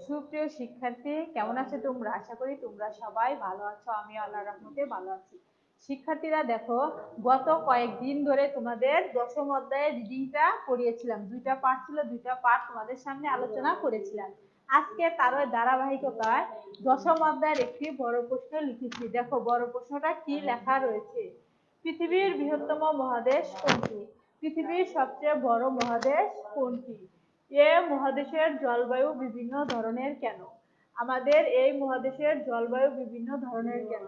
সুপ্রিয় শিক্ষার্থী, কেমন আছো তোমরা? আশা করি তোমরা সবাই ভালো আছো। আমি আল্লাহর রহমতে ভালো আছি। শিক্ষার্থীরা দেখো, গত কয়েকদিন ধরে তোমাদের দশম অধ্যায়ের রিডিংটা পড়িয়েছিলাম। দুইটা পার্ট ছিল, দুইটা পার্ট তোমাদের সামনে আলোচনা করেছিলাম। আজকে তার ধারাবাহিকতায় দশম অধ্যায়ের একটি বড় প্রশ্ন লিখেছি। দেখো বড় প্রশ্নটা কি লেখা রয়েছে। পৃথিবীর বৃহত্তম মহাদেশ কোনটি? পৃথিবীর সবচেয়ে বড় মহাদেশ কোনটি? এ মহাদেশের জলবায়ু বিভিন্ন ধরনের কেন? আমাদের এই মহাদেশের জলবায়ু বিভিন্ন ধরনের কেন?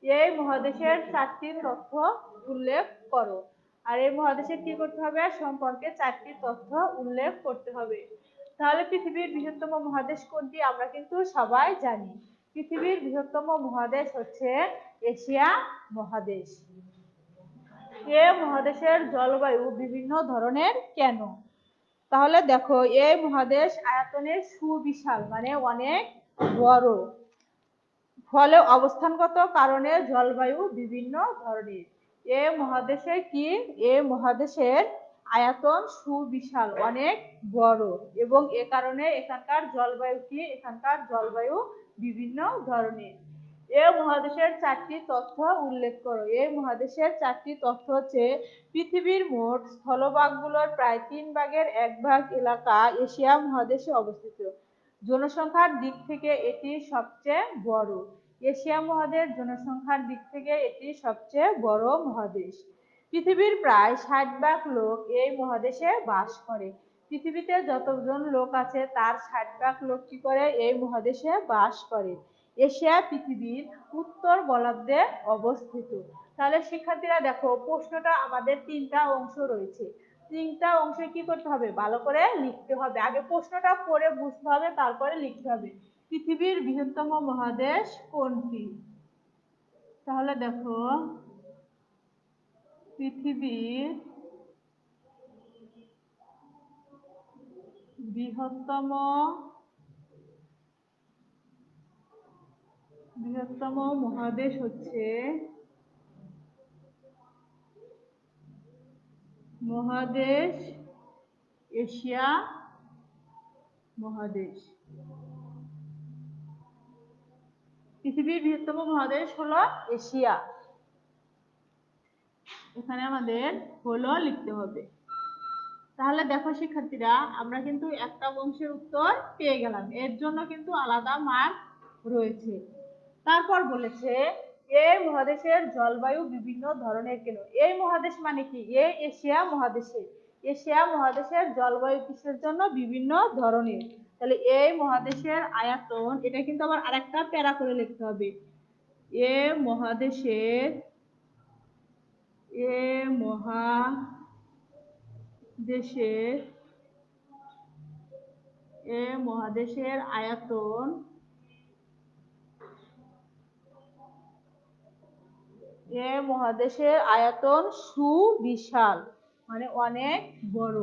এই মহাদেশের 4টি তথ্য উল্লেখ করো। আর এই মহাদেশে কি করতে হবে? সম্পর্কে 4টি তথ্য উল্লেখ করতে হবে। তাহলে পৃথিবীর বৃহত্তম মহাদেশ কোনটি? আমরা কিন্তু সবাই জানি পৃথিবীর বৃহত্তম মহাদেশ হচ্ছে এশিয়া মহাদেশ। এ মহাদেশের জলবায়ু বিভিন্ন ধরনের কেন? তাহলে দেখো, এই মহাদেশ আয়তনে সুবিশাল, মানে অনেক বড়, ফলে অবস্থানগত কারণে জলবায়ু বিভিন্ন ধরনের। এই মহাদেশে কি? এই মহাদেশের আয়তন সুবিশাল, অনেক বড়, এবং এ কারণে এখানকার জলবায়ু কি? এখানকার জলবায়ু বিভিন্ন ধরনের। এই মহাদেশের 4টি তথ্য উল্লেখ করো। এই মহাদেশের 4টি তথ্য হচ্ছে: পৃথিবীর মোট স্থলভাগগুলোর প্রায় 1/3 এলাকা এশিয়া মহাদেশে অবস্থিত। জনসংখ্যার দিক থেকে এটি সবচেয়ে বড়। এশিয়া মহাদেশ জনসংখ্যার দিক থেকে এটি সবচেয়ে বড় মহাদেশ। পৃথিবীর প্রায় 60 ভাগ লোক এই মহাদেশে বাস করে। পৃথিবীতে যতজন লোক আছে তার 60 ভাগ লোক কি করে? এই মহাদেশে বাস করে। এশিয়া পৃথিবীর উত্তর গোলার্ধে অবস্থিত। তাহলে শিক্ষার্থীরা দেখো, প্রশ্নটা আমাদের 3টা অংশ রয়েছে। 3টা অংশে কি করতে হবে? ভালো করে লিখতে হবে। আগে প্রশ্নটা পড়ে বুঝতে হবে, তারপরে লিখতে হবে। পৃথিবীর বৃহত্তম মহাদেশ কোনটি? তাহলে দেখো, পৃথিবীর বৃহত্তম মহাদেশ হচ্ছে মহাদেশ এশিয়া মহাদেশ। পৃথিবীর বৃহত্তম মহাদেশ হলো এশিয়া। এখানে আমাদের হলো লিখতে হবে। তাহলে দেখো শিক্ষার্থীরা, আমরা কিন্তু একটা অংশের উত্তর পেয়ে গেলাম, এর জন্য কিন্তু আলাদা মার্ক রয়েছে। তারপর বলেছে, এই মহাদেশের জলবায়ু বিভিন্ন ধরনের কেন? এই মহাদেশ মানে কি? এই এশিয়া মহাদেশে। এশিয়া মহাদেশের জলবায়ু কিসের জন্য বিভিন্ন ধরনের? তাহলে এই মহাদেশের আয়তন, এটা কিন্তু আবার আরেকটা প্যারা করে লিখতে হবে। এ মহাদেশের আয়তন সুবিশাল, মানে অনেক বড়।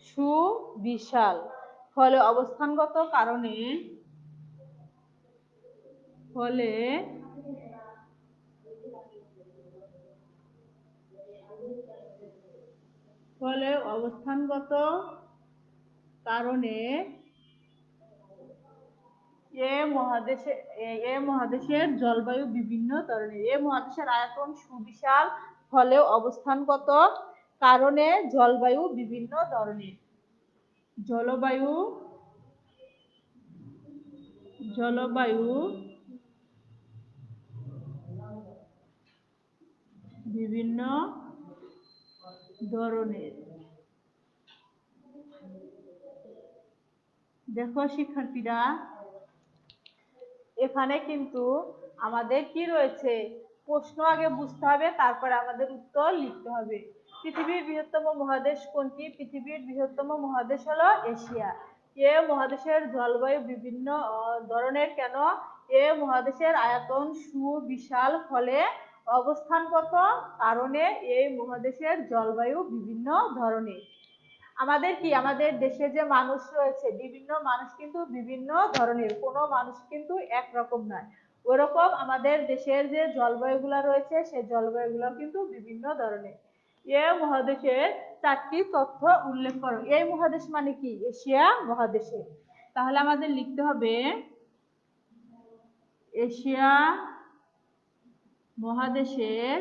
সুবিশাল, ফলে অবস্থানগত কারণে এ মহাদেশের জলবায়ু বিভিন্ন ধরনের। এ মহাদেশের আয়তন সুবিশাল, ফলে অবস্থানগত কারণে জলবায়ু বিভিন্ন ধরনের। জলবায়ু বিভিন্ন ধরনের। দেখো শিক্ষার্থীরা, এখানে কিন্তু আমাদের কি রয়েছে? প্রশ্ন আগে বুঝতে হবে, তারপরে আমাদের উত্তর লিখতে হবে। পৃথিবীর বৃহত্তম মহাদেশ কোনটি? পৃথিবীর বৃহত্তম মহাদেশ হলো এশিয়া। এ মহাদেশের জলবায়ু বিভিন্ন ধরনের কেন? এ মহাদেশের আয়তন সুবিশাল, ফলে অবস্থানগত কারণে এই মহাদেশের জলবায়ু বিভিন্ন ধরনের। আমাদের কি? আমাদের দেশে যে মানুষ রয়েছে, বিভিন্ন মানুষ কিন্তু বিভিন্ন ধরনের, কোনো মানুষ কিন্তু একরকম নয়। ওরকম আমাদের দেশের যে জলবায়ুগুলো রয়েছে সেই জলবায়ুগুলো কিন্তু বিভিন্ন ধরনের। এ মহাদেশের 4টি তথ্য উল্লেখ করো। এই মহাদেশ মানে কি? এশিয়া মহাদেশে। তাহলে আমাদের লিখতে হবে এশিয়া মহাদেশের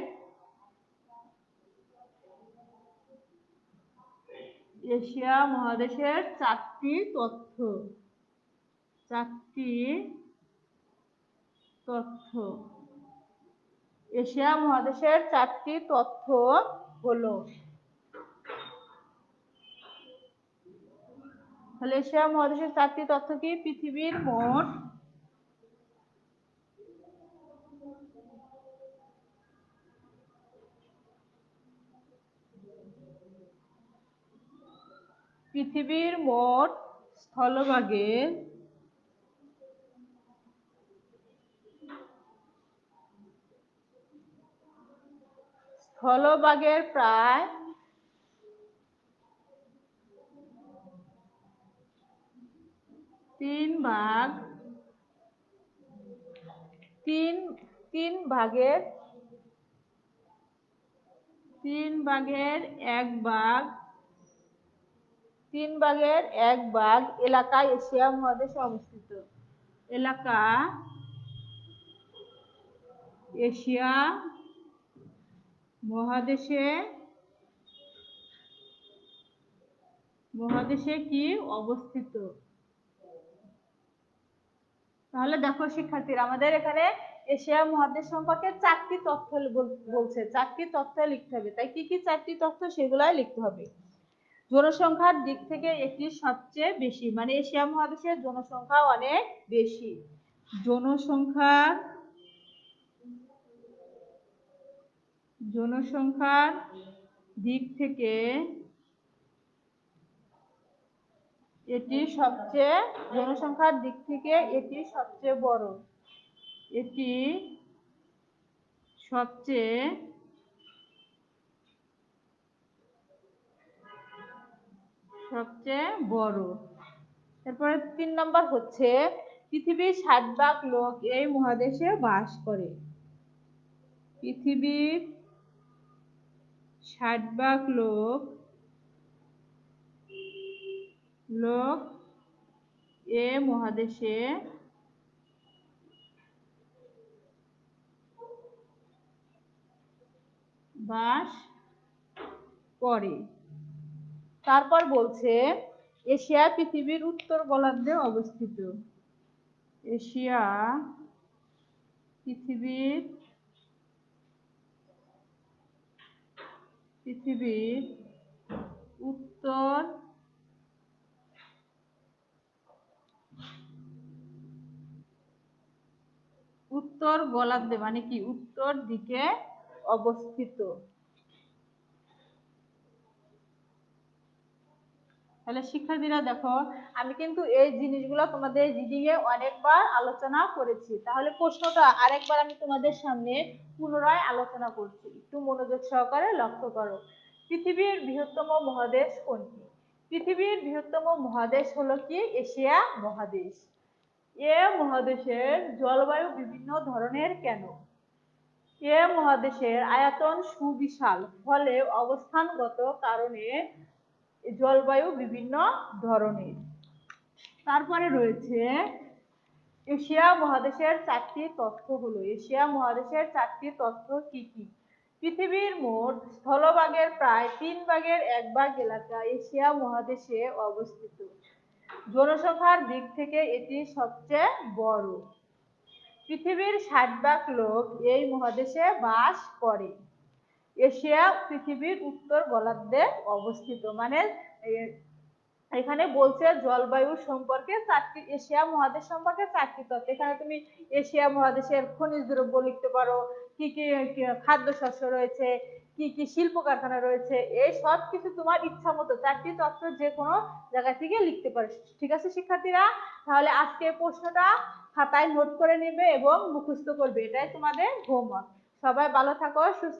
এশিয়া মহাদেশের 4টি তথ্য। 4টি তথ্য। এশিয়া মহাদেশের 4টি তথ্য হলো, তাহলে এশিয়া মহাদেশের 4টি তথ্য কি? পৃথিবীর মোট স্থলভাগের প্রায় 3 ভাগের 1 ভাগ এলাকা এশিয়া মহাদেশে অবস্থিত। এলাকা এশিয়া মহাদেশে কি অবস্থিত? তাহলে দেখো শিক্ষার্থীরা, আমাদের এখানে এশিয়া মহাদেশ সম্পর্কে 4টি তথ্য বলছে। 4টি তথ্য লিখতে হবে। তাই কি কি 4টি তথ্য সেগুলাই লিখতে হবে। জনসংখ্যার দিক থেকে এটি সবচেয়ে বেশি, মানে এশিয়া মহাদেশের জনসংখ্যা অনেক বেশি। জনসংখ্যার দিক থেকে এটি সবচেয়ে বড়। এটি সবচেয়ে বড়। তারপরে 3 নম্বর হচ্ছে পৃথিবীর 60 ভাগ লোক এই মহাদেশে বাস করে। পৃথিবীর 60 ভাগ লোক এ মহাদেশে বাস করে। তারপর বলছে এশিয়া পৃথিবীর উত্তর গোলার্ধে অবস্থিত। এশিয়া পৃথিবীর উত্তর গোলার্ধে মানে কি? উত্তর দিকে অবস্থিত। তাহলে শিক্ষার্থীরা দেখো, আমি কিন্তু এই জিনিসগুলো তোমাদের রিডিং এ অনেকবার আলোচনা করেছি। তাহলে প্রশ্নটা আরেকবার আমি তোমাদের সামনে পুনরায় আলোচনা করছি, একটু মনোযোগ সহকারে লক্ষ্য করো। পৃথিবীর বৃহত্তম মহাদেশ কোনটি? পৃথিবীর বৃহত্তম মহাদেশ হলো কি? এশিয়া মহাদেশ। এ মহাদেশের জলবায়ু বিভিন্ন ধরনের কেন? এ মহাদেশের আয়তন সুবিশাল, ফলে অবস্থানগত কারণে জলবায়ু বিভিন্ন ধরনের। তারপরে রয়েছে এশিয়া মহাদেশের 4টি তথ্য হলো। এশিয়া মহাদেশের 4টি তথ্য কি কি? পৃথিবীর মোট স্থলভাগের প্রায় 1/3 এলাকা এশিয়া মহাদেশে অবস্থিত। জনসংখ্যার দিক থেকে এটি সবচেয়ে বড়। পৃথিবীর 60 ভাগ লোক এই মহাদেশে বাস করে। এশিয়া পৃথিবীর উত্তর গোলার্ধে অবস্থিত। মানে এখানে বলছে জলবায়ু সম্পর্কে 4টি, এশিয়া মহাদেশ সম্পর্কে 4টি তথ্য। এখানে তুমি এশিয়া মহাদেশের খনিজ দ্রব্য লিখতে পারো, কি কি খাদ্যশস্য রয়েছে, কি কি শিল্প কারখানা রয়েছে, এই সব কিছু তোমার ইচ্ছা মতো 4টি তথ্য যে কোনো জায়গা থেকে লিখতে পারো। ঠিক আছে শিক্ষার্থীরা? তাহলে আজকে প্রশ্নটা খাতায় নোট করে নেবে এবং মুখস্থ করবে, এটাই তোমাদের হোমওয়ার্ক। সবাই ভালো থাকো, সুস্থ